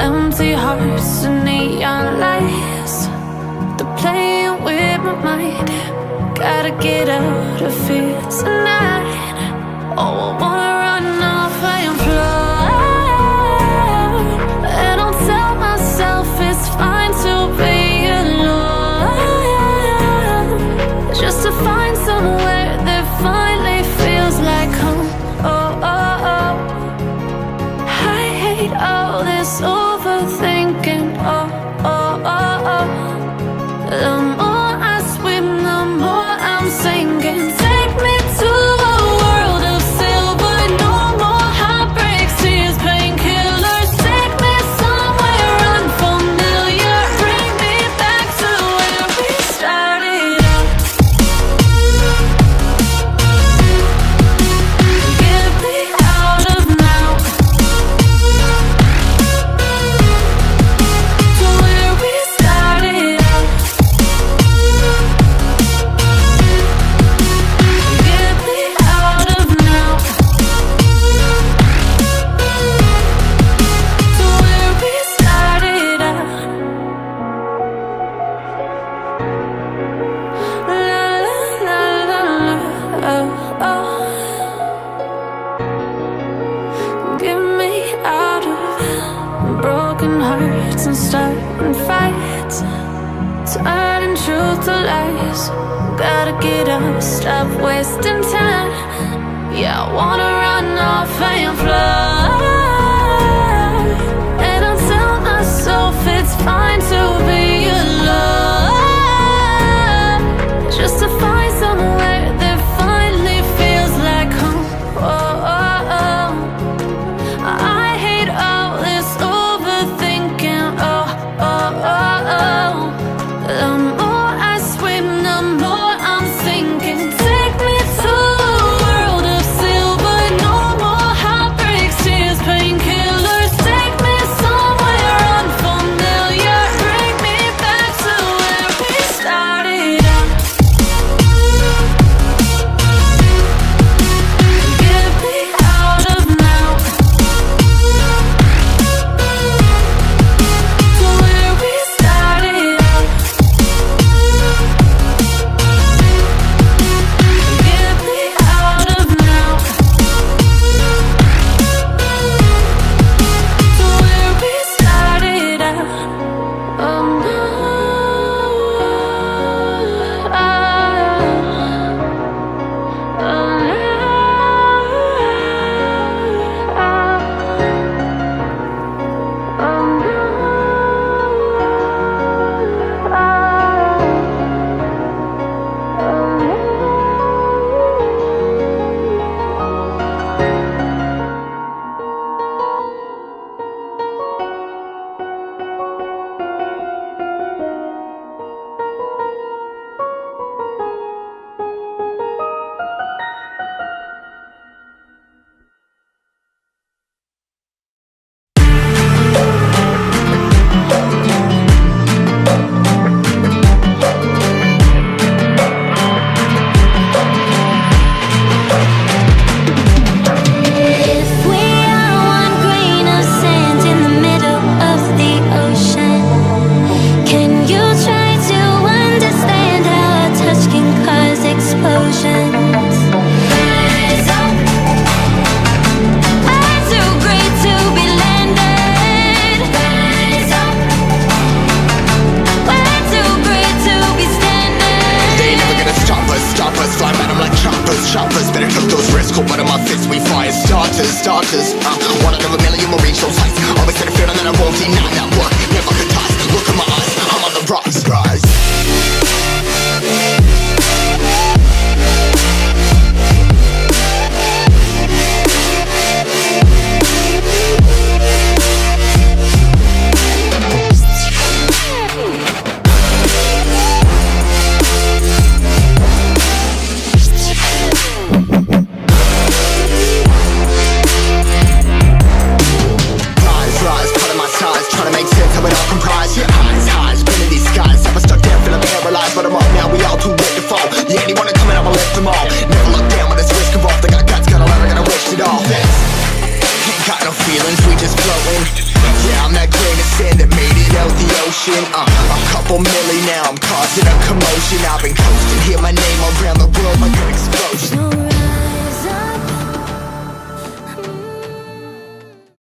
Empty hearts and neon lights, they're playing with my mind. Gotta get out of here tonight. Oh, I wanna run off and fly. And I'll tell myself it's fine to be alone, just to find somewhere that finally feels like home. Oh, oh, oh. I hate all this overthinking. Oh, oh, oh, oh. The more I swim, the more I'm sinking. Take me to a world of silver. No more heartbreaks, tears, painkillers. Take me somewhere unfamiliar. Bring me back to where we started out. Get me out of now, to where we started out. Get me out of now, to where we started out. La la la la la, oh, oh. Get me out of broken hearts and starting fights, turning truth to lies. Gotta get up, stop wasting time. Yeah, I wanna run off and fly. And I'll tell myself it's fine to be alone, just to find somewhere that finally feels like home. Oh, oh, oh. I hate all this overthinking. Oh, oh, oh, oh. The more I swim, the more I'm sinking. Take me to a world of silver. No more heartbreaks, tears, pain. motion. A couple milli now, I'm causing a commotion. I've been coasting, hear my